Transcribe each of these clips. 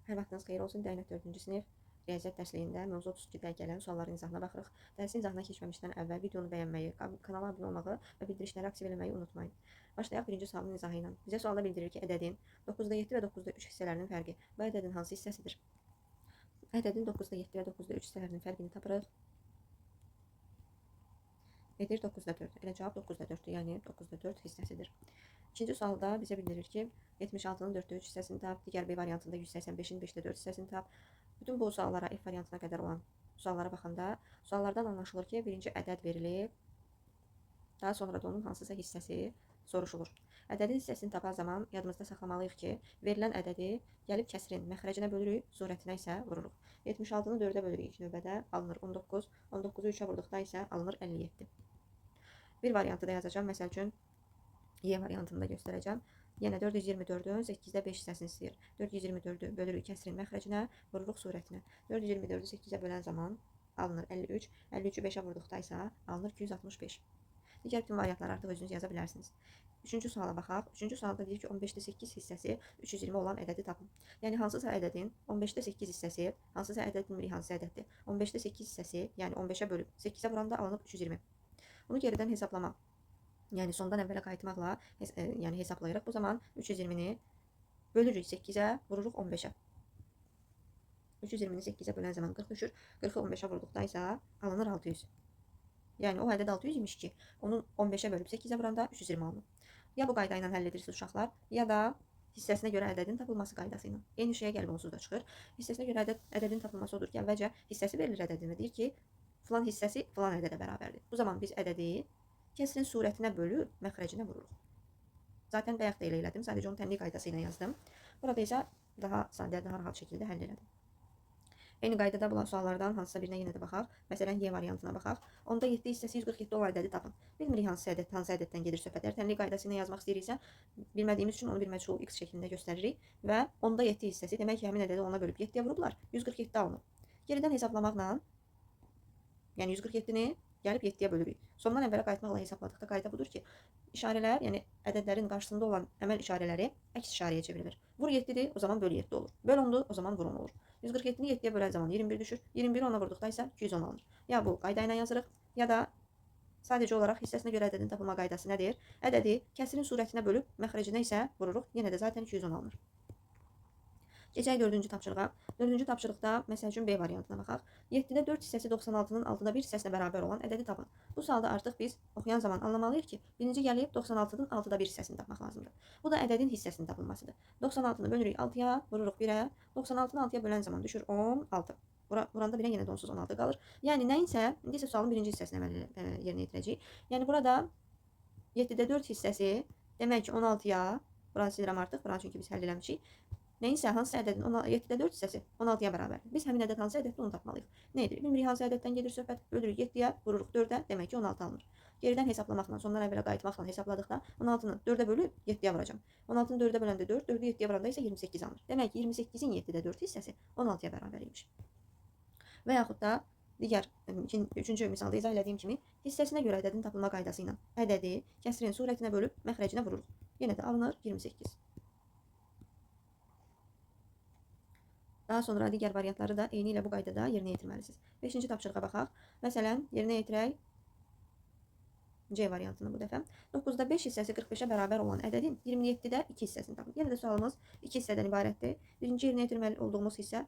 Hər vaxtınız xeyir olsun. Dəynət 4-cü sinif riyaziyyat dərsliyində mövzu 32-də gələn sualların izahına baxırıq. Dərsin izahına keçməmişdən əvvəl videonu bəyənməyi, kanala abunə olmağı və bildirişləri aktiv etməyi unutmayın. Başlayaq birinci sualın izahı ilə. Bizə sualda bildirir ki, ədədin 9-da 7 və 9-da 3 hissələrinin fərqi bu ədədin hansı hissəsidir? Ədədin 9-da 7 və 9-da 3 hissələrinin fərqini tapırıq. Edir 9-da 4. Elə cavab 9-da 4-dür, yəni 9-da 4 hissəsidir. İkinci sualda bizə bildirir ki, 76-nın 4-də 3 hissəsini tap, digər B variantında 185-in 5-də 4 hissəsini tap. Bütün bu suallara F variantına qədər olan suallara baxanda suallardan anlaşılır ki, birinci ədəd verilib, daha sonra da onun hansısa hissəsi soruşulur. Ədədin hissəsini tapan zaman yadımızda saxlamalıyıq ki, verilən ədədi gəlib kəsrin məxrəcinə bölürük, surətinə isə vururuq. 76-nı 4-ə bölürük ilk növbədə, alınır 19, 19-u 3-ə vurduqda isə alınır 57. Bir variantı da yazacağım, məsəl üçün Y variantında göstərəcəm. Yenə 424-ün 8-də 5 hissəsini istəyir. 424-ü bölürük kəsrin məxrəcinə, vururuq surətinə. 424-ü 8-ə bölən zaman alınır 53, 53-ü 5-ə vurduqda isə alınır 265. Digər bütün variantları artıq özünüz yaza bilərsiniz. Üçüncü suala baxaq. Üçüncü sualda deyir ki, 15-də 8 hissəsi 320 olan ədədi tapın. Yəni hansısa ədədin 15-də 8 hissəsi, hansısa ədəd bilmirik hansı ədəddir. 15-də 8 hissəsi, yəni 15-ə bölüb 8-ə vuranda alınıb 320. Bunu geridən hesablamaq. Yəni sondan əvvələ qayıtmaqla yəni hesablayırıq. Bu zaman 320-ni bölürük 8-ə, vururuq 15-ə. 320-ni 8-ə bölən zaman 40 düşür. 40-ı 15-ə vurduqda isə alınır 600. Yəni o ədəd 622. Onu 15-ə bölüb 8-ə vuranda 320 alınır. Ya bu qayda ilə həll edirsiniz uşaqlar, ya da hissəsinə görə ədədin tapılması qaydası ilə. Eyni şeyə gəlib onsuz da çıxır. Hissəsinə görə ədədin tapılması odur ki, əvvəlcə hissəsi verilir ədədinə. Deyir ki, filan hissəsi filan ədədə bərabərdir. Bu zaman biz ədədi kəsrin surətinə bölüb məxrəcinə vururuq. Zaten bayaq da elə elədim. Sadəcə onu tənlik qaydası ilə yazdım. Burada isə daha sadə, daha rahat şəkildə həll elədim. Eyni qaydada bulan suallardan hansısa birinə yenə də baxaq. Məsələn, Y variantına baxaq. Onda 7 hissəsi 147 olan ədədi tapın. Bilmirik hansı ədəddən gedir söhbət. Əgər tənlik qaydası ilə yazmaq istəyiriksə, bilmədiyimiz üçün onu bir məchul X şəklində göstəririk və onda 7 hissəsi, demək ki, həmin ədədi ona bölüb 7-yə vurublar. 147 alınıb. Geridən hesablamaqla, yəni 147-ni gəlib 7-yə bölürük. Sondan əvvələ qayıtmaqla hesabladıqda qayda budur ki, işarələr, yəni ədədlərin qarşısında olan əməl işarələri əks işarəyə çevrilir. Vur 7-dir, o zaman böl 7 olur. Böl 10-dur, o zaman vur 10 olur. 147-ni 7-yə bölən zaman 21 düşür. 21-i ona vurduqda isə 210 alınır. Ya bu qayda ilə yazırıq, ya da sadəcə olaraq hissəsinə görə ədədin tapılma qaydası nədir? Ədədi kəsrin surətinə bölüb məxrəcinə isə vururuq. Yenə də zaten 210 alınır. Keçək 4-cü tapşırığa. 4-cü tapşırıqda məsəl üçün B variantına baxaq. 7-də 4 hissəsi 96-nın 6-da 1 hissəsinə bərabər olan ədədi tapın. Bu sualda artıq biz oxuyan zaman anlamalıyıq ki, birinci gəlib 96-nın 6-da 1 hissəsini tapmaq lazımdır. Bu da ədədin hissəsinin tapılmasıdır. 96-nı bölürük 6-ya, vururuq 1-ə. 96-nı 6-ya bölən zaman düşür 16. Vuranda 1-ə yenə də onsuz 16 qalır. Yəni nəyinsə, indi isə sualın birinci hissəsini yerinə yetirəcəyik. Yəni burada 7-də 4 hissəsi, demək ki 16-ya, buranı silirəm artıq, buranı çünki biz həll eləmişik. Nəyinsə, hansı ədədin 7-də 4 hissəsi 16-ya bərabərdir. Biz həmin ədəd hansı ədəddir onu tapmalıyıq. Nə edirik? Bilmirik hansı ədəddən gedir söhbət. Bölürük 7-yə, vururuq 4-ə, demək ki 16 alınır. Geridən hesablamaqla, sondan əvvələ qayıtmaqla hesabladıqda 16-nı 4-ə bölüb 7-yə vuracam. 16-nı 4-ə böləndə 4, 4-ü 7-yə vuranda isə 28 alınır. Demək ki 28-in 7-də 4 hissəsi 16-ya bərabər imiş. Və yaxud da digər 3-cü misalda izah elədiyim kimi hissəsinə görə ədədin tapılma qaydası ilə ədədi kəsrin surətinə bölüb məxrəcinə vururuq. Yenə də alınır 28. Daha sonra digər variantları da eyni ilə bu qaydada yerinə yetirməlisiniz. 5-ci tapşırığa baxaq. Məsələn, yerinə yetirək C variantını bu dəfə. 9-da 5 hissəsi 45-ə bərabər olan ədədin 27-də 2 hissəsini tapın. Yenə də sualımız 2 hissədən ibarətdir. Birinci yerinə yetirməli olduğumuz hissə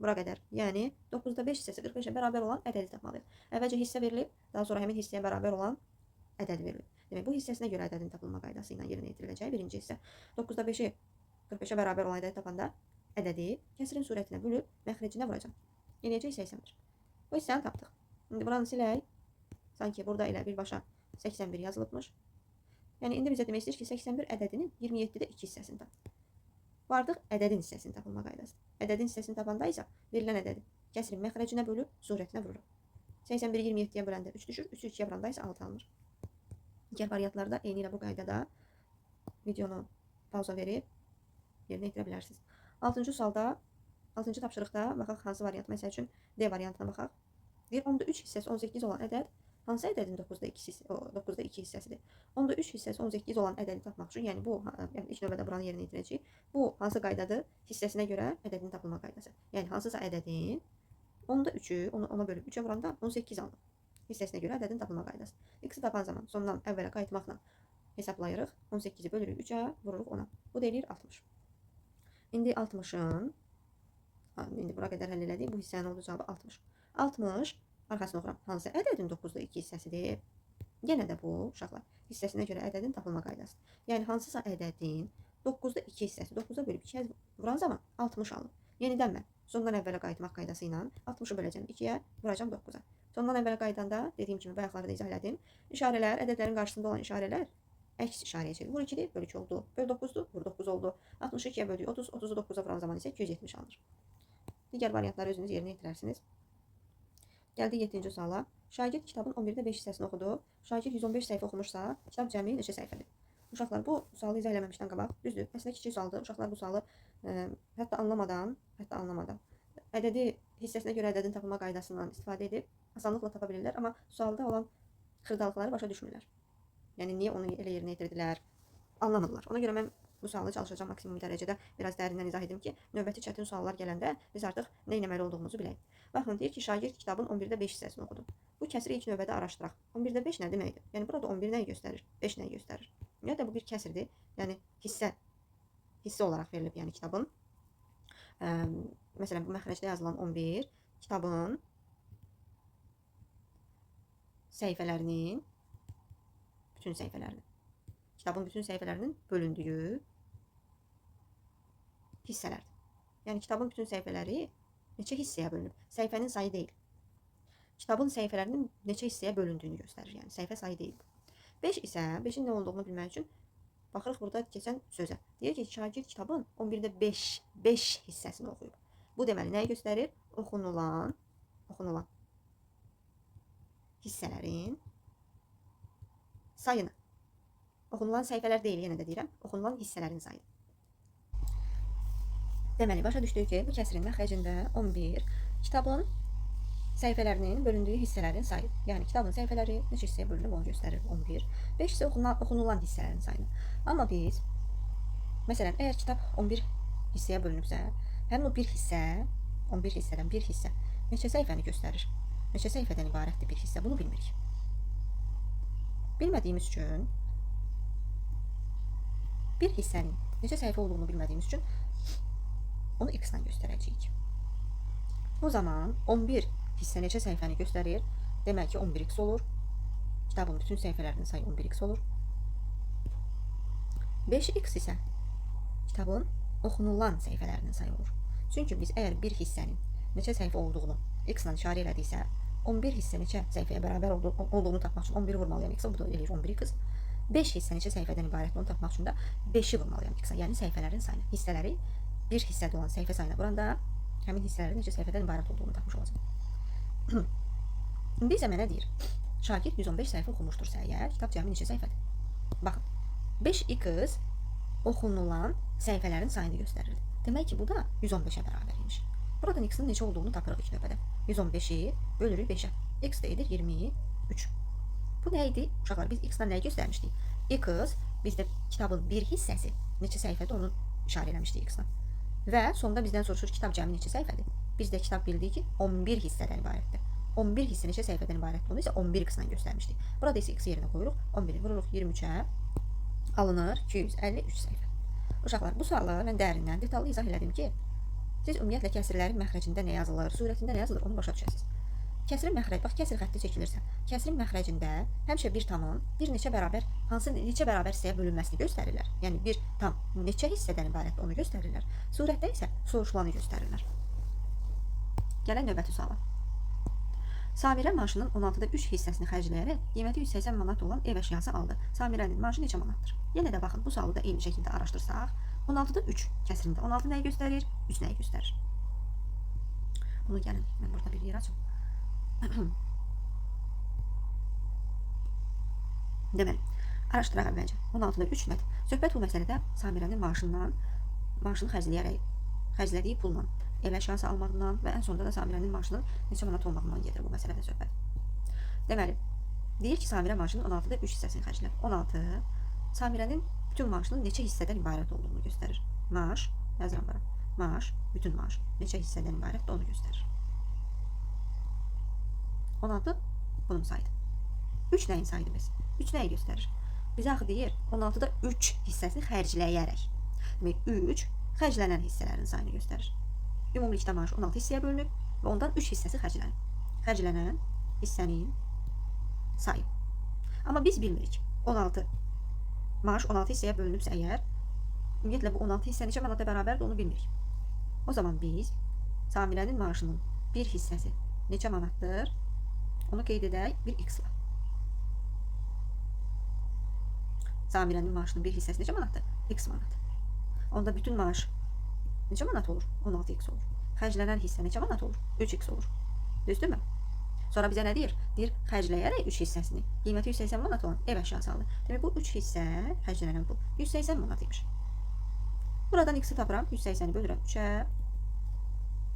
bura qədər. Yəni 9-da 5 hissəsi 45-ə bərabər olan ədədi tapmalıyıq. Əvvəlcə hissə verilib, daha sonra həmin hissəyə bərabər olan ədəd verilib. Demək, bu hissəsinə görə ədədin tapılma qaydası ilə yerinə yetiriləcək birinci hissə. 9-da 5-i 45-ə bərabər olan ədədi tapanda ədədi kəsrin surətinə bölüb məxrəcinə vuracam. Eləyəcək 81. Bu hissəni tapdıq. İndi buranı silək. Sanki burada elə birbaşa 81 yazılıbmış. Yəni indi bizə demək istəyir ki, 81 ədədinin 27-də 2 hissəsini tap. Bu artıq ədədin hissəsini tapılma qaydasıdır. Ədədin hissəsini tapanda isə verilən ədədi kəsrin məxrəcinə bölüb surətinə vururuq. 81-i 27-yə böləndə 3 düşür, 3-ü 2-yə vuranda isə 6 alınır. Digər variantlarda eyni ilə bu qaydada videonu pauza verib yerinə yetirə bilərsiniz. 6-cı sualda, 6-cı tapşırıqda baxaq hansı variant, məsəl üçün D variantına baxaq. Deyir, onda 3 hissəsi 18 olan ədəd hansı ədədin 9-da 2 hissəsi, 9-da 2 hissəsidir? 10-da 3 hissəsi 18 olan ədədi tapmaq üçün, yəni bu, yəni ilk növbədə buranı yerinə yetirəcəyik. Bu hansı qaydadır? Hissəsinə görə ədədin tapılma qaydası. Yəni hansısa ədədin 10-da 3-ü ona bölüb 3-ə vuranda 18 alınır. Hissəsinə görə ədədin tapılma qaydası. X-i tapan zaman sondan əvvələ qayıtmaqla hesablayırıq. 18-i bölürük 3-ə, vururuq 10-a. Bu da eləyir 60. İndi 60-ın, indi bura qədər həll elədik. Bu hissənin olduğu cavabı 60. 60, arxasını oxuram. Hansı ədədin 9-da 2 hissəsidir? Yenə də bu, uşaqlar, hissəsinə görə ədədin tapılma qaydasıdır. Yəni hansısa ədədin 9-da 2 hissəsi 9-a bölüb 2-yə vuran zaman 60 alınır. Yenidən mən sondan əvvələ qayıtmaq qaydası ilə 60-ı böləcəm 2-yə, vuracam 9-a. Sondan əvvələ qaydanda, dediyim kimi bayaqlarda da izah elədim, işarələr, ədədlərin qarşısında olan işarələr əks işarəyə çevrilir. Vur 2-dir, böl 2 oldu. Böl 9-dur, vur 9 oldu. 60-ı 2-yə böldük 30, 30-u 9-a vuran zaman isə 270 alınır. Digər variantları özünüz yerinə yetirərsiniz. Gəldik 7-ci suala. Şagird kitabın 11-də 5 hissəsini oxudu. Şagird 115 səhifə oxumuşsa, kitab cəmi neçə səhifədir? Uşaqlar, bu sualı izah eləməmişdən qabaq, düzdür, əslində kiçik sualdır. Uşaqlar bu sualı hətta anlamadan ədədi hissəsinə görə ədədin tapılma qaydasından istifadə edib asanlıqla tapa bilirlər, amma sualda olan xırdalıqları başa düşmürlər. Yəni niyə onu elə yerinə yetirdilər, anlamırlar. Ona görə mən bu sualı çalışacağam maksimum dərəcədə biraz dərindən izah edim ki, növbəti çətin suallar gələndə biz artıq nə etməli olduğumuzu bilək. Baxın, deyir ki, şagird kitabın 11-də 5 hissəsini oxudu. Bu kəsiri ilk növbədə araşdıraq. 11-də 5 nə deməkdir? Yəni burada 11 nəyi göstərir? 5 nəyi göstərir? Ümumiyyətlə bu bir kəsirdir. Yəni hissə olaraq verilib, yəni kitabın. Məsələn, bu məxrəcdə yazılan 11 kitabın səhifələrinin bütün səhifələrinin bölündüyü hissələrdir. Yəni kitabın bütün səhifələri neçə hissəyə bölünüb? Səhifənin sayı deyil. Kitabın səhifələrinin neçə hissəyə bölündüyünü göstərir. Yəni səhifə sayı deyil. 5 isə 5-in nə olduğunu bilmək üçün baxırıq burada keçən sözə. Deyir ki, şagird kitabın 11-də 5 hissəsini oxuyub. Bu deməli nəyi göstərir? Oxunulan hissələrin sayını. Oxunulan səhifələr deyil, yenə də deyirəm, oxunulan hissələrin sayını. Deməli, başa düşdük ki, bu kəsirin məxrəcində 11 kitabın səhifələrinin bölündüyü hissələrin sayı. Yəni kitabın səhifələri neçə hissəyə bölünüb onu göstərir 11. 5 isə oxunulan hissələrin sayını. Amma biz, məsələn, əgər kitab 11 hissəyə bölünübsə, həmin o bir hissə, 11 hissədən bir hissə neçə səhifəni göstərir? Neçə səhifədən ibarətdir bir hissə? Bunu bilmirik. Bilmədiyimiz üçün, bir hissənin neçə səhifə olduğunu bilmədiyimiz üçün onu x-la göstərəcəyik. O zaman 11 hissə neçə səhifəni göstərir? Demək ki, 11x olur. Kitabın bütün səhifələrinin sayı 11x olur. 5x isə kitabın oxunulan səhifələrinin sayı olur. Çünki biz əgər bir hissənin neçə səhifə olduğunu x-la işarə elədiksə, 11 hissə neçə səhifəyə bərabər olduğunu tapmaq üçün 11-i vurmalıyam x-a, bu da eləyir 11x. 5 hissə neçə səhifədən ibarətdir onu tapmaq üçün də 5-i vurmalıyam x-a, yəni səhifələrin sayını. Hissələri bir hissədə olan səhifə sayına vuranda həmin hissələrin neçə səhifədən ibarət olduğunu tapmış olacaq. İndi isə mənə deyir, şagird 115 səhifə oxumuşdursa əgər, kitab cəmi neçə səhifədir? Baxın, 5x oxunulan səhifələrin sayını göstərirdi. Demək ki, bu da 115-ə bərabər imiş. Buradan x-in neçə olduğunu tapırıq ilk növbədə. 115-i bölürük 5-ə. X də edir 23. Bu nə idi? Uşaqlar, biz x-dan nəyi göstərmişdik? X bizdə kitabın bir hissəsi neçə səhifədir onu işarə eləmişdik x-dan. Və sonda bizdən soruşur kitab cəmi neçə səhifədir? Biz də kitab bildik ki 11 hissədən ibarətdir. 11 hissə neçə səhifədən ibarətdir? Onu isə 11 x-dan göstərmişdik. Burada isə x yerinə qoyuruq. 11-i vururuq 23-ə. Alınır 253 səhifə. Uşaqlar, bu sualı mən dərindən detallı izah elədim ki, siz ümumiyyətlə kəsirlərin məxrəcində nə yazılır, surətində nə yazılır, onu başa düşəsiniz. Kəsirin məxrəc, bax kəsir xətti çəkilirsə, kəsirin məxrəcində həmişə bir tamın bir neçə bərabər hissəyə bölünməsini göstərirlər. Yəni bir tam neçə hissədən ibarətdir onu göstərirlər. Surətdə isə soruşulanı göstərirlər. Gələk növbəti suala. Samirə maaşının 16-da 3 hissəsini xərcləyərək qiyməti 180 manat olan ev əşyası aldı. Samirənin maaşı neçə manatdır? Yenə də baxın, bu sualı da eyni şəkildə araşdırsaq, 16-da 3 kəsirində 16 nəyi göstərir, 3 nəyi göstərir? Bunu gəlin, mən burada bir yer açım. Deməli, araşdıraq əvvəlcə. 16-da 3 nədir? Söhbət bu məsələdə Samirənin maaşını xərclədiyi pulla, ev əşyası almaqdan və ən sonunda da Samirənin maaşının neçə manat olmağından gedir bu məsələdə söhbət. Deməli, Deyir ki, Samirə maaşının 16'da 3 hissəsini xərclər. 16 Samirənin bütün maaşının neçə hissədən ibarət olduğunu göstərir. Maaş, yazıram bura. Maaş, bütün maaş neçə hissədən ibarətdir onu göstərir. 16 bunun sayıdır. 3 nəyin sayıdır biz? 3 nəyi göstərir? Bizə axı deyir 16'da 3 hissəsini xərcləyərək. Demək 3 xərclənən hissələrin sayını göstərir. Ümumilikdə maaş 16 hissəyə bölünüb və ondan 3 hissəsi xərclənib. Xərclənən hissənin sayı. Amma biz bilmirik. 16 maaş 16 hissəyə bölünübsə əgər, ümumiyyətlə bu 16 hissə neçə manata bərabərdir onu bilmirik. O zaman biz Samirənin maaşının bir hissəsi neçə manatdır? Onu qeyd edək bir x-la. Samirənin maaşının bir hissəsi neçə manatdır? X manat. Onda bütün maaş neçə manat olur? 16x olur. Xərclənən hissə neçə manat olur? 3x olur. Düzdürmü? Sonra bizə nə deyir? Deyir, xərcləyərək 3 hissəsini, qiyməti 180 manat olan ev əşyası aldı. Demək, bu 3 hissə xərclənən pul 180 manat imiş. Buradan x-i tapıram, 180-i bölürəm 3-ə.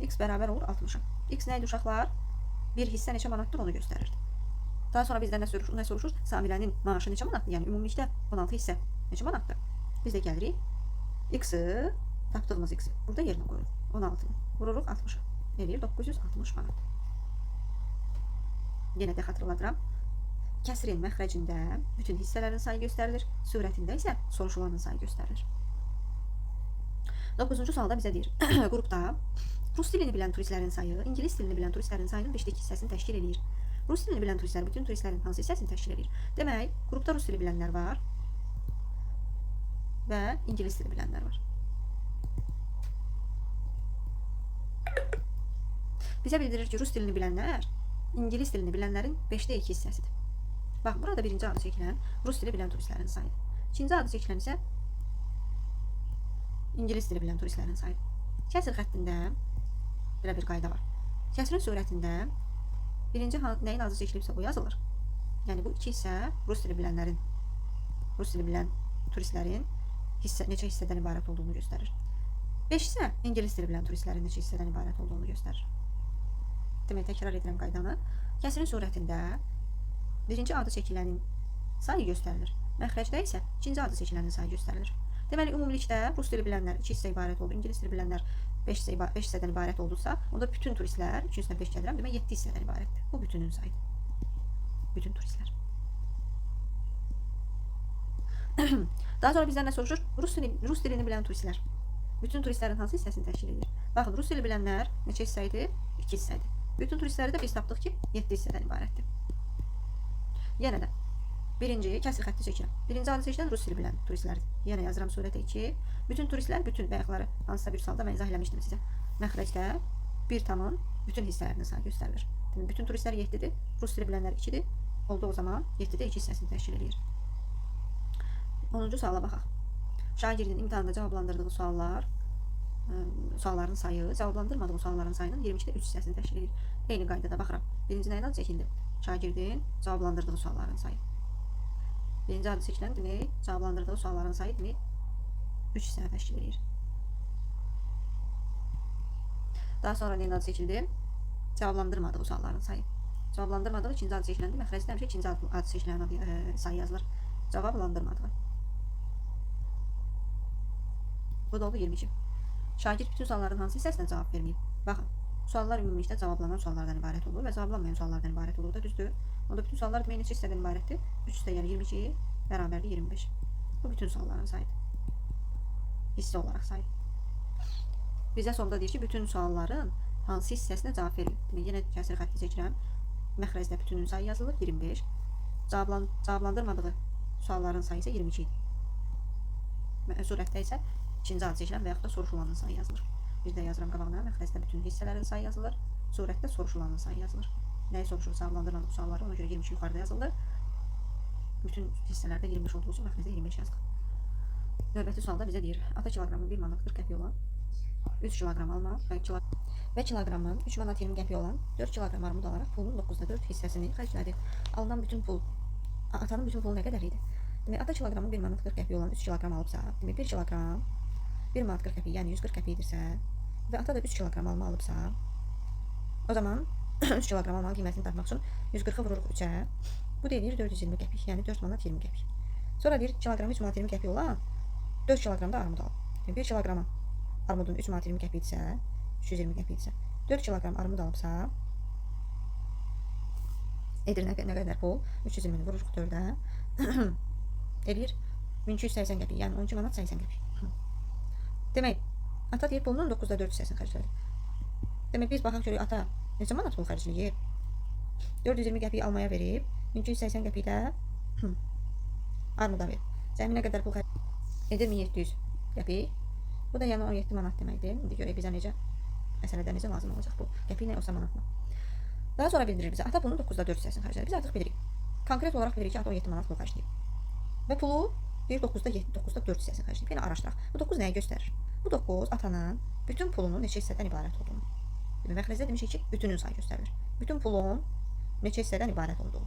X bərabər olur 60-a. X nə idi uşaqlar? Bir hissə neçə manatdır onu göstərir. Daha sonra bizdən nə soruşur? Samirənin maaşı neçə manatdır? Yəni ümumilikdə 16 hissə neçə manatdır? Biz də gəlirik. X-i, tapdığımız x-i burada yerinə qoyuruq. 16-nı vururuq 60-a. Eləyir 960 manat. Yenə də xatırladıram. Kəsrin məxrəcində bütün hissələrin sayı göstərilir. Surətində isə soruşulanın sayı göstərilir. 9-cu sualda bizə deyir. Qrupda Rus dilini bilən turistlərin sayı, İngilis dilini bilən turistlərin sayının 5-dəki hissəsini təşkil edir. Rus dilini bilən turistlər bütün turistlərin hansı hissəsini təşkil edir? Demək, qrupda Rus dili bilənlər var və İngilis dili bilənlər var. Bizə bildirir ki, Rus dilini bilənlər İngilis dilini bilənlərin 5-də 2 hissəsidir. Bax, burada birinci adı çəkilən Rus dili bilən turistlərin sayıdır. İkinci adı çəkilən isə İngilis dili bilən turistlərin sayıdır. Kəsr xəttində belə bir qayda var. Kəsrin surətində birinci nəyin adı çəkilibsə o yazılır. Yəni bu iki hissə Rus dili bilən turistlərin neçə hissədən ibarət olduğunu göstərir. 5 isə İngilis dili bilən turistlərin neçə hissədən ibarət olduğunu göstərir. Demək, təkrar edirəm qaydanı. Kəsrin surətində birinci adı çəkilənin sayı göstərilir. Məxrəcdə isə ikinci adı çəkilənin sayı göstərilir. Deməli, ümumilikdə Rus dili bilənlər 2 hissə ibarət oldu, İngilis dili bilənlər 5 hissədən ibarət oldursa, onda bütün turistlər, 2 üstünə 5 gəlirəm, demək 7 hissədən ibarətdir. Bu bütünün sayıdır. Bütün turistlər. Daha sonra bizdən nə soruşur? Rus dilini bilən turistlər. Bütün turistlərin hansı hissəsini təşkil edir? Baxın, Rus dili bilənlər neçə hissə idi? 2 hissə idi. Bütün turistləri də biz tapdıq ki, 7 hissədən ibarətdir. Yenə də birinci kəsr xətti çəkirəm. Birinci adı seçilən Rus dili bilən turistlərdir. Yenə yazıram surətə 2. Bütün turistlər, bütün bayaqları hansısa bir sualda mən izah eləmişdim sizə. Məxrəcdə bir tamın bütün hissələrini sayı göstərilir. Demək, bütün turistlər 7-dir, Rus dili bilənlər 2-dir. Oldu o zaman 7-də 2 hissəsini təşkil edir. 10-cu suala baxaq. Şagirdin imtahanda cavablandırdığı sualların sayı, cavablandırmadığı sualların sayının 22-də 3 hissəsini təşkil edir. Eyni qaydada baxıram. Birinci nəyin adı çəkildi? Şagirdin cavablandırdığı sualların sayı. Birinci adı çəkilən demək, cavablandırdığı sualların sayı demək 3 hissəni təşkil edir. Daha sonra neyin adı çəkildi? Cavablandırmadığı sualların sayı. Cavablandırmadığı ikinci adı çəkiləndə məxrəcdə həmişə ikinci adı çəkilən sayı yazılır. Cavablandırmadığı. Bu da oldu 22. Şagird bütün sualların hansı hissəsinə cavab verməyib? Baxın, suallar ümumilikdə cavablanan suallardan ibarət olur və cavablanmayan suallardan ibarət olur da, düzdür? Onda bütün suallar demək neçə hissədən ibarətdir? 3 hissə, yəni 22 bərabərdir 25. Bu bütün sualların sayıdır. Hissə olaraq sayı. Bizə sonda deyir ki, bütün sualların hansı hissəsinə cavab verir? Demək, yenə kəsr xətti çəkirəm. Məxrəcdə bütünün sayı yazılır 25. Cavablandırmadığı sualların sayı isə 22 idi. Surətdə isə ikinci adı çəkilən və yaxud da soruşulanın sayı yazılır. Bir də yazıram qabağına, məxrəcdə bütün hissələrin sayı yazılır. Surətdə soruşulanın sayı yazılır. Nəyi soruşur? Cavablandırmadığı sualları, ona görə 22 yuxarıda yazıldı. Bütün hissələrdə 25 olduğu üçün məxrəcdə 25 yazılır. Növbəti sualda bizə deyir, ata kiloqramı 1 manat 40 qəpik olan 3 kiloqram alma və kiloqramı 3 manat 20 qəpik olan 4 kiloqram armud alaraq pulun 9'da 4 hissəsini xərclədi. Alınan bütün pul, atanın bütün pulu nə qədər idi? Demək, ata kiloqramı 1 manat 40 qəpik olan 3 kiloqram alıbsa, demək 1 kiloqram 1 manat 40 qəpik, yəni 140 qəpikdirsə və ata da 3 kiloqram alma alıbsa, o zaman 3 kiloqram almanın qiymətini tapmaq üçün 140'ı vururuq 3'ə, Bu deyir 420 qəpik, yəni 4 manat 20 qəpik. Sonra deyir kiloqramı 3 manat 20 qəpik olan 4 kiloqram da armud alıb. Yəni 1 kiloqramı armudun 3 manat 20 qəpikdirsə, 320 qəpikdirsə, 4 kiloqram armud alıbsa, edir nə qədər pul? 320-ni vururuq 4-ə. Edir 1280 qəpik, yəni 12 manat 80 qəpik. Demək, ata deyir pulunun 9-da 4 hissəsini xərclədi. Demək, biz baxaq görək ata neçə manat pul xərcləyir? 420 qəpik almaya verib, 1280 qəpik də armuda verib. Cəmi nə qədər pul edir 1700 qəpik. Bu da yəni 17 manat deməkdir. İndi görək bizə necə məsələdə necə lazım olacaq bu. Qəpik nə olsa manatla. Daha sonra bildirir bizə ata bunun 9-da 4 hissəsini xərclədi. Biz artıq bilirik. Konkret olaraq bilirik ki, ata 17 manat pul xərcləyib. Və pulu deyir 9-da 4 hissəsini xərcləyib. Yəni araşdıraq. Bu 9 nəyi göstərir? Bu 9 atanın bütün pulunun neçə hissədən ibarət olduğunu. Məxrəcdə demişik ki, bütünün sayı göstərilir. Bütün pulun neçə hissədən ibarət olduğu.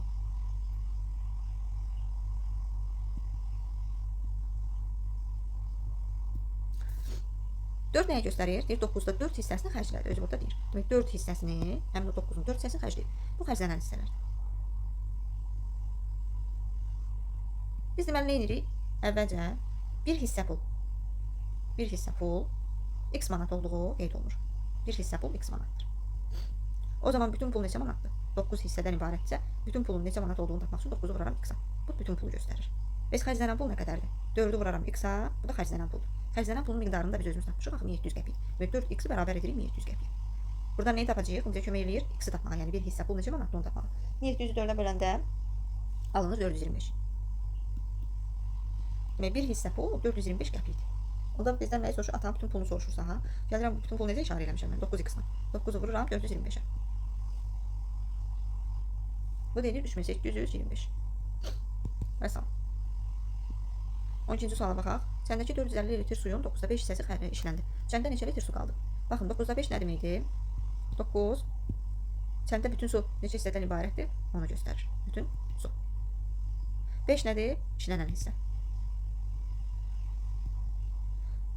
Dörd nəyə göstərir? Deyir 9-da 4 hissəsini xərclədi. Özü burada deyir. Demək 4 hissəsini, həmin o 9-un 4 hissəsini xərcləyib. Bu xərclənən hissələrdir. Biz deməli nə edirik? Əvvəlcə bir hissə pul x manat olduğu qeyd olunur. Bir hissə pul x manatdır. O zaman bütün pul neçə manatdır? 9 hissədən ibarətsə, bütün pulun neçə manat olduğunu tapmaq üçün 9-u vuraram x-a. Bu bütün pulu göstərir. Bəs xərclənən pul nə qədərdir? 4-ü vuraram x-a, bu da xərclənən puldur. Xərclənən pulun miqdarını da biz özümüz tapmışıq. Baxın 1700 qəpik. Və 4x-i bərabər edirik 1700 qəpik. Buradan neyi tapacağıq? Bu bizə kömək eləyir x-i tapmağa. Yəni bir hissə pul neçə manatdır onu tapmağa. 1700-ü 4-ə böləndə alınır 425. Demək bir hissə pul 425 qəpikdir. Onda bizdən nəyi soruşur? Atanın bütün pulunu soruşursa, ha? Gəlirəm bütün pulu necə işarə eləmişəm mən? 9x-la. 9-u vururam 425-ə. Bu deyir 3825. Məsələn. 12-ci suala baxaq. Səndəki 450 litr suyun 9-da 5 hissəsi işləndi. Səndə neçə litr su qaldı? Baxın 9-da 5 nə deməkdir? 9. Səndə bütün su neçə hissədən ibarətdir? Onu göstərir. Bütün su. 5 nədir? İşlənən hissə.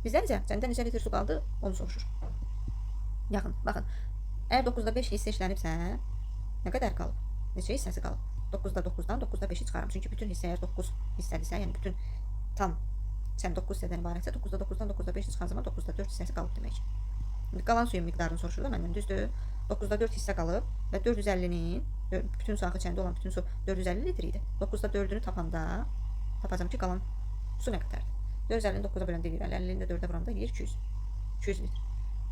Bizdən isə səndə neçə litr su qaldı? Onu soruşur. Yaxın, baxın. Əgər 9-da 5 hissə işlənibsə, nə qədər qalıb? Neçə hissəsi qalıb? 9-da 9-dan 9-da 5-i çıxarım. Çünki bütün hissə əgər 9 hissədirsə, yəni bütün tam sən 9 hissədən ibarətsə, 9-da 9-dan 9-da 5-i çıxan zaman 9-da 4 hissəsi qalıb demək. Qalan suyun miqdarını soruşur da məndən, düzdür? 9-da 4 hissə qalıb və 450-nin bütün su axı içəndə olan bütün su 450 litr idi. 9-da 4-ünü tapanda tapacağam ki, qalan su nə qədərdir? 450-ni 9-a böləndə edir, 50-ni də 4-ə vuranda edir 200 litr.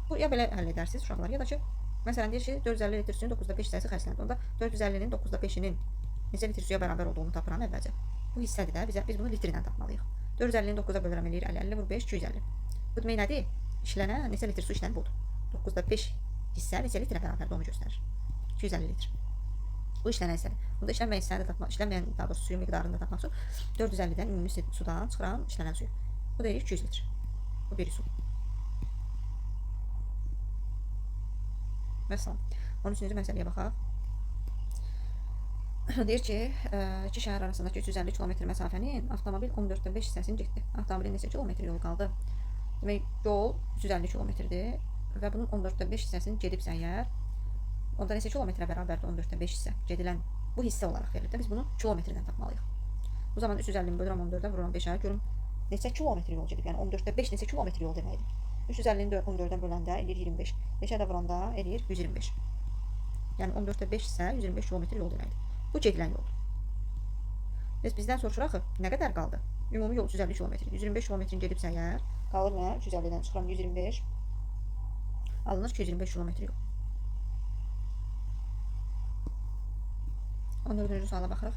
Bu ya belə həll edərsiniz uşaqlar, ya da ki, məsələn deyir ki, 450 litr suyun 9-da 5 hissəsi xərcləndi. Onda 450-nin 9-da 5-inin neçə litr suya bərabər olduğunu tapıram əvvəlcə. Bu hissədir də, biz bunu litr ilə tapmalıyıq. 450-ni 9-a bölürəm eləyir 50 vur 5 250. Bu demək nədir? İşlənən neçə litr su işlənib budur. 9-da 5 hissə neçə litrə bərabərdir onu göstərir. 250 litr. Bu işlənən hissədir. Bunda işlənməyən hissəni də tapmaq, işlənməyən daha doğrusu suyun miqdarını da tapmaq üçün 450-dən ümumi sudan çıxıram işlənən suyu. Bu deyir 200 litr. Bu biri su. Məsələn, 13-cü məsələyə baxaq. Deyir ki, iki şəhər arasındakı 350 km məsafənin avtomobil 14-də 5 hissəsini getdi. Avtomobilin neçə kilometr yolu qaldı? Demək, yol 350 kilometrdir və bunun 14-də 5 hissəsini gedibsə əgər, onda neçə kilometrə bərabərdir 14-də 5 hissə gedilən bu hissə olaraq verilir də, biz bunu kilometrdən tapmalıyıq. Bu zaman 350-ni bölürəm 14-də, vururam 5-ə, görüm neçə kilometr yol gedib, yəni 14-də 5 neçə kilometr yol deməkdir. 350-ni 14-dən böləndə eləyir 25, 5-ə də vuranda eləyir 125. Yəni 14-də 5 isə 125 kilometr yol deməkdir. Bu gedilən yoldur. Bizdən soruşur axı, nə qədər qaldı? Ümumi yol 350 km. 125 km gedibsə əgər, qalır nə? 350-dən çıxıram 125. Alınır 225 km yol. 14-cü suala baxırıq.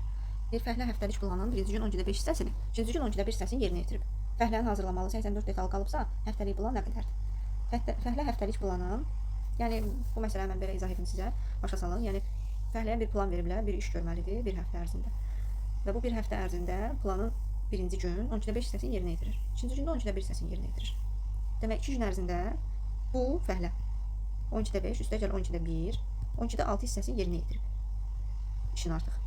Bir fəhlə həftəlik planının birinci gün 12-də 5 hissəsini, ikinci gün 12-də 1 hissəsini yerinə yetirib. Fəhlənin hazırlamalı 84 detal qalıbsa, həftəlik plan nə qədərdir? Fəhlə həftəlik planın, yəni bu məsələni mən belə izah edim sizə, başa salın. Yəni fəhləyə bir plan veriblər, bir iş görməlidir bir həftə ərzində. Və bu bir həftə ərzində planın birinci gün 12-də 5 hissəsini yerinə yetirir. İkinci gündə 12-də 1 hissəsini yerinə yetirir. Demək 2 gün ərzində bu fəhlə 12-də 5, üstə gəl 12-də 1, 12-də 6 hissəsini yerinə yetirib. İşin artıq.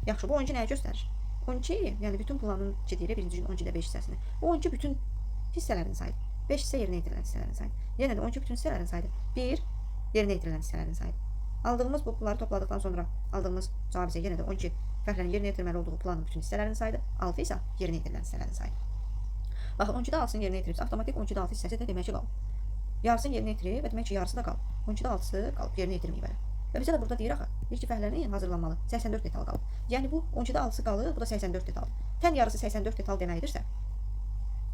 Yaxşı, bu 12 nəyə göstərir? 12, yəni bütün planın gedir birinci gün 12-də 5 hissəsini. Bu 12 bütün hissələrin sayıdır. 5 hissə yerinə yetirilən hissələrin sayıdır. Yenə də 12 bütün hissələrin sayıdır. 1 yerinə yetirilən hissələrin sayıdır. Aldığımız bunları topladıktan sonra aldığımız cavab isə yenə də 12 fərqlərin yerinə yetirməli olduğu planın bütün hissələrinin sayıdır. 6 isə yerinə yetirilən hissələrin sayıdır. Baxın 12-də 6-sını yerinə yetiribsə, avtomatik 12-də 6 hissəsi də demək ki qalıb. Yarısını yerinə yetirir və demək ki yarısı da qalıb. 12-də 6-sı qalıb, yerinə yetirməyib hələ. Və bizə də burada deyir axı, deyir ki fərqlərin hazırlanmalı. 84 detal qalıb. Yəni bu 12-də 6-sı qalıb, bu da 84 detal. Tən yarısı 84 detal deməkdirsə,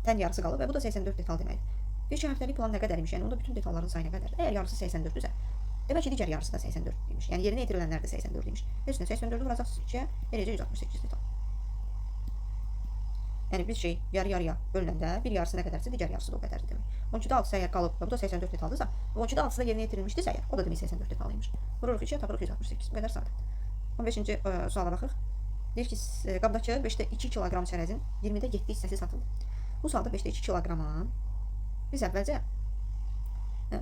tən yarısı qalıb və bu da 84 detal deməkdir. Deyir ki, həftəlik plan nə qədər imiş? Yəni onda bütün detalların sayı nə qədərdir? Əgər yarısı 84-dürsə, demək ki digər yarısı da 84 imiş. Yəni yerinə yetirilənlər də 84 imiş. Heç nə 84-ü vuracaqsınız 2-yə, eləcə 168 detal. Yəni bir şey yarı-yarıya bölünəndə bir yarısı nə qədərsə, digər yarısı da o qədərdir demək. 12-də 6-sı əgər qalıb və bu da 84 detaldısa, bu 12-də 6-sı da yerinə yetirilmişdirsə əgər, o da demək 84 detal imiş. Vururuq 2-yə, tapırıq 168. Bu qədər sadə. 15-ci suala baxırıq. Deyir ki, qabdakı 5-də 2 kiloqram çərəzin 20-də 7 hissəsi satılır. Bu sualda 5-də 2 kiloqramın biz əvvəlcə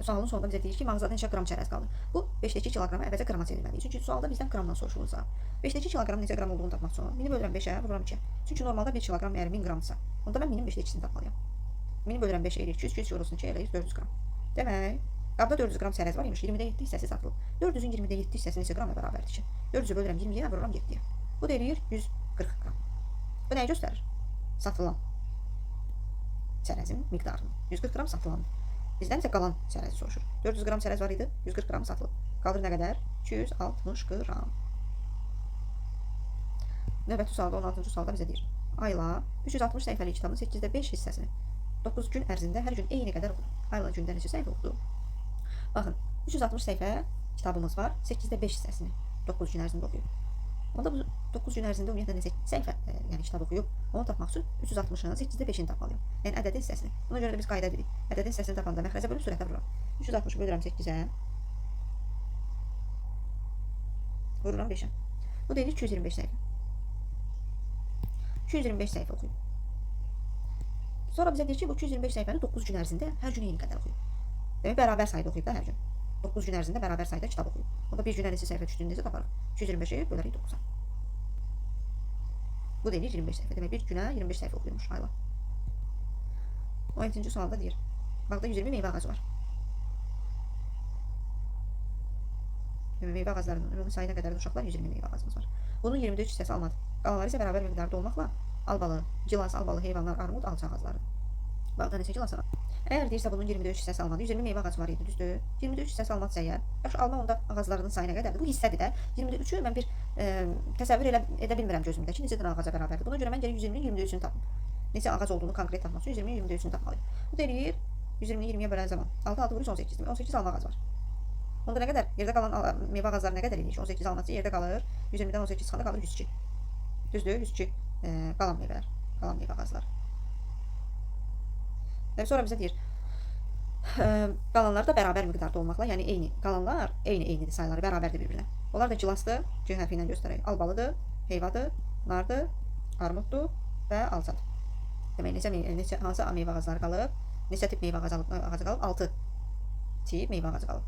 sualın sonunda bizə deyir ki, mağazada neçə qram çərəz qaldı. Bu 5-də 2 kiloqramı əvvəlcə qrama çevirməliyik. Çünki sualda bizdən qramdan soruşulursa, 5-də 2 kiloqramın neçə qram olduğunu tapmaq üçün 1000-i bölürəm 5-ə, vururam 2-yə. Çünki normalda 1 kiloqram əgər 1000 qramdırsa, onda mən 1000-in 5-də 2-sini tapmalıyam. 1000-i bölürəm 5-ə eləyir 200, 200 yorulsun 2 eləyir 400 qram. Demək, qabda 400 qram çərəz var imiş, 20-də 7 hissəsi satılıb. 400-ün 20-də 7 hissəsi neçə qrama bərabərdir ki? 400-ü bölürəm 20-yə, vururam 7-yə. Bu da eləyir 140 qram. Bu nəyi göstərir? Satılan çərəzin miqdarını. 140 qram satılan. Bizdən isə qalan çərəzi soruşur. 400 qram çərəz var idi, 140 qram satılıb. Qalır nə qədər? 260 qram. Növbəti sualda 16-cı sualda bizə deyir. Ayla 360 səhifəli kitabın 8-də 5 hissəsini 9 gün ərzində hər gün eyni qədər oxudu. Ayla gündə neçə səhifə oxudu? Baxın, 360 səhifə kitabımız var, 8-də 5 hissəsini 9 gün ərzində oxuyub. Onda bu 9 gün ərzində ümumiyyətlə neçə səhifə, yəni kitab oxuyub, onu tapmaq üçün 360-ın 8-də 5-ini tapmalıyam. Yəni ədədin hissəsini. Buna görə də biz qayda bilirik. Ədədin hissəsini tapanda məxrəcə bölüb sürətə vururam. 360 bölürəm 8-ə. Vururam 5-ə. Bu deyilir 225 səhifə. 225 səhifə oxuyub. Sonra bizə deyir ki, bu 225 səhifəni 9 gün ərzində hər gün eyni qədər oxuyub. Demək, bərabər sayda oxuyub da hər gün. 9 gün ərzində bərabər sayda kitab oxuyub. Onda bir günə neçə səhifə düşdüyünü necə taparıq? 225-i bölərik 9-a. Bu deyilir 25 səhifə. Demək, bir günə 25 səhifə oxuyurmuş Ayla. 17-ci sualda deyir. Bağda 120 meyvə ağacı var. Meyvə ağaclarının ümumi sayına qədərdir uşaqlar 120 meyvə ağacımız var. Bunun 23 hissəsi almadı. Qalanları isə bərabər miqdarda olmaqla albalı, gilas, albalı heyvanlar, armud, alça ağacları. Bağda neçə gilas var? Əgər deyirsə bunun 23 hissəsi almadı, 120 meyvə ağacı var idi, düzdür? 23 hissəsi almadısa əgər, yaxşı alma onda ağaclarının sayına qədərdir. Bu hissədir də. 23-ü mən bir təsəvvür edə bilmirəm gözümdə ki, neçə dənə ağaca bərabərdir. Buna görə mən gərək 120-nin 23-ünü tapım. Neçə ağac olduğunu konkret tapmaq üçün 120-nin 23-ünü tapmalıyım. Bu deyir 120-ni 20-yə bölən zaman 6 vurur 18. 18 alma ağacı var. Onda nə qədər? Yerdə qalan meyvə ağacları nə qədər eləyir? 18 alması yerdə qalır. 120-dən 18 çıxanda qalır 102. Düzdür? 102 qalan meyvələr, qalan meyvə ağacları. Sonra bizə deyir, qalanlar da bərabər miqdarda olmaqla, yəni eyni, qalanlar eynidir, sayları bərabərdir bir-birinə. Onlar da gilasdır, C hərfi ilə göstərək, albalıdır, heyvadır, nardır, armuddur və alçadır. Demək, hansı meyvə ağacları qalıb, neçə tip meyvə ağacı qalıb, 6 tip meyvə ağacı qalıb.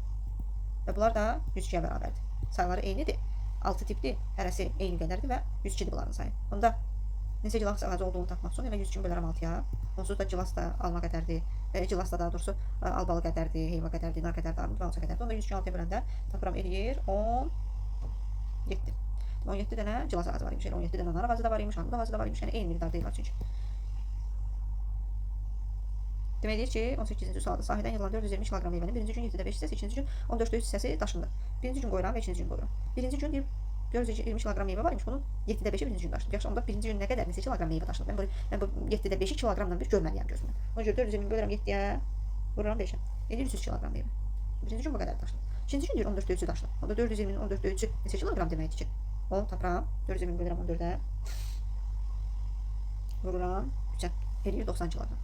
Və bunlar da 102-yə bərabərdir. Sayları eynidir, 6 tipdir, hərəsi eyni qədərdir və 102-dir bunların sayı. Onda neçə gilas ağacı olduğunu tapmaq üçün elə 102 bölərəm 6-ya. Onsuz da gilas da alma qədərdir. Gilas da daha doğrusu albalı qədərdir, heyva qədərdir, nar qədərdir, armud və alça qədərdir. Onda 102 6-ya böləndə tapıram eləyir 17. 17 dənə gilas ağacı var imiş, 17 dənə nar ağacı da var imiş, armud ağacı da var imiş. Yəni eyni miqdarda deyirlər çünki. Demək deyir ki, 18-ci sualda sahədən yığılan 420 kiloqram meyvənin birinci gün 7-də 5 hissəsi, ikinci gün 14-də 3 hissəsi daşındı. Birinci gün qoyuram və ikinci gün qoyuram. Birinci gün deyir 420 kiloqram meyvə var imiş, bunun 7-də 5-i birinci gün daşındı. Yaxşı, onda birinci gün nə qədər, neçə kiloqram meyvə daşındı? Mən bu 7-də 5-i kiloqramla bir görməliyəm gözümdə. Ona görə 420 bölürəm 7-yə, vururam 5-ə. Eləyir 300 kiloqram meyvə. Birinci gün bu qədər daşındı. İkinci gün deyir 14-də 3-ü daşındı. Onda 420-nin 14-də 3-ü neçə kiloqram deməkdir ki? Onu tapıram, 420 bölürəm 14-ə. Vururam 3-ə. Eləyir 90 kiloqram.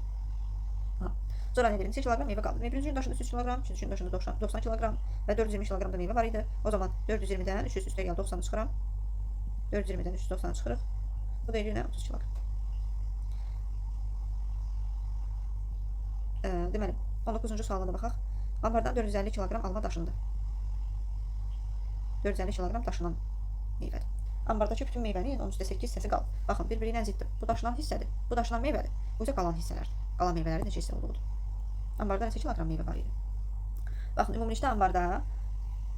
Sonra nə deyim, 8 kiloqram meyvə qaldı. Birinci gün daşındı 300 kiloqram, ikinci gün daşındı 90 kiloqram və 420 kiloqram da meyvə var idi. O zaman 420-dən 300 üstə gəl 90-ı çıxıram. 420-dən 390-ı çıxırıq. Bu da eləyir 30 kiloqram. Deməli, 19-cu sualına da baxaq. Ambardan 450 kiloqram alma daşındı. 450 kiloqram daşınan meyvədir. Ambardakı bütün meyvənin 13-8 hissəsi qalıb. Baxın, bir-biri ilə ziddir. Bu daşınan hissədir. Bu daşınan meyvədir. Bu isə qalan hissələr. Qalan meyvələrin neçə hissə olduğudur. Ambarda neçə kiloqram meyvə var idi? Baxın, ümumilikdə ambarda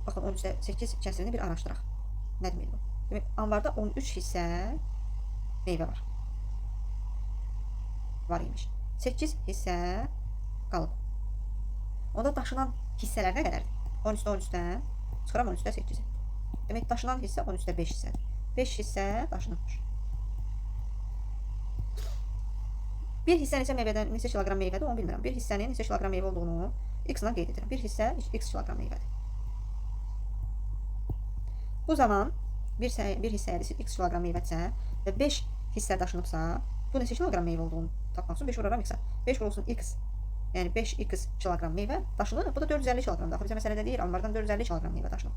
Baxın 13-8 kəsirini bir araşdıraq. Nə demək bu? Demək, anbarda 13 hissə meyvə var. Var imiş. 8 hissə qalıb. Onda daşınan hissələr nə qədərdir? 13-dən çıxıram 13-8-i. Demək, daşınan hissə 13-5 hissədir. 5 hissə daşınırmış. Bir hissə neçə meyvədən, neçə kiloqram meyvədir, onu bilmirəm. Bir hissənin neçə kiloqram meyvə olduğunu x-la qeyd edirəm. Bir hissə x kiloqram meyvədir. Bu zaman bir hissəyə x kiloqram meyvədirsə və 5 hissə daşınıbsa, bu neçə kiloqram meyvə olduğunu tapmaq üçün 5 vuraram x-a. 5 vurulsun x, yəni 5x kiloqram meyvə daşınır. Bu da 450 kiloqram daxil. Bizə məsələdə deyir, anbardan 450 kiloqram meyvə daşınıb.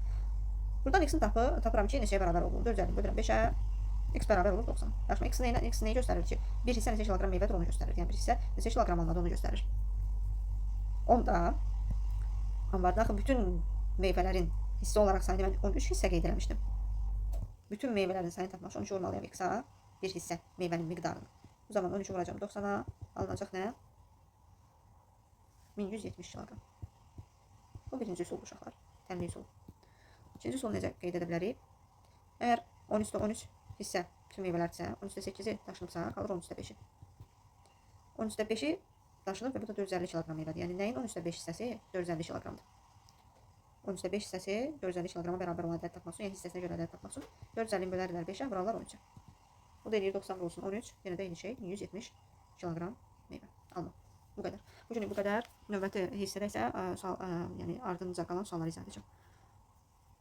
Buradan x-ni tapıram ki, neçəyə bərabər olduğunu. 450 bölürəm 5-ə, x bərabər olur 90. Yaxşı, x neyi göstərir ki? Bir hissə neçə kiloqram meyvədir, onu göstərir. Yəni bir hissə neçə kiloqram almadı, onu göstərir. Onda anbarda bütün meyvələrin hissə olaraq sayını mən 13 hissə qeyd eləmişdim. Bütün meyvələrin sayını tapmaq üçün 13 vurmalıyam x-a, bir hissə meyvənin miqdarını. Bu zaman 13 vuracağım 90-a, alınacaq nə? 1170 kiloqram. Bu birinci üsul uşaqlar, təmin üsul. İkinci üsul necə qeyd edə bilərik? Əgər 13-13 hissə bütün meyvələrdirsə, 13-8-i daşınıbsa, qalır 13-5-i. 13-5-i daşınıb və bu da 450 kiloqram meyvədir. Yəni nəyin 13-5 hissəsi 450 kiloqramdır. 13-5 hissəsi 450 kiloqrama bərabər olan ədəd tapmaq üçün, yəni hissəsinə görə ədəd tapmaq üçün 450-ni bölərlər 5-ə, vurarlar 13-ə. Bu da eləyir 90 vurulsun 13, yenə də eyni şey 1170 kiloqram meyvə almaq. Bu qədər. Bu günlük bu qədər. Növbəti hissədə isə yəni ardınca qalan sualları izah edəcəm.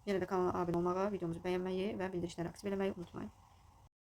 Yenə də kanala abunə olmağı, videomuzu bəyənməyi və bildirişləri aktiv eləməyi unutmayın.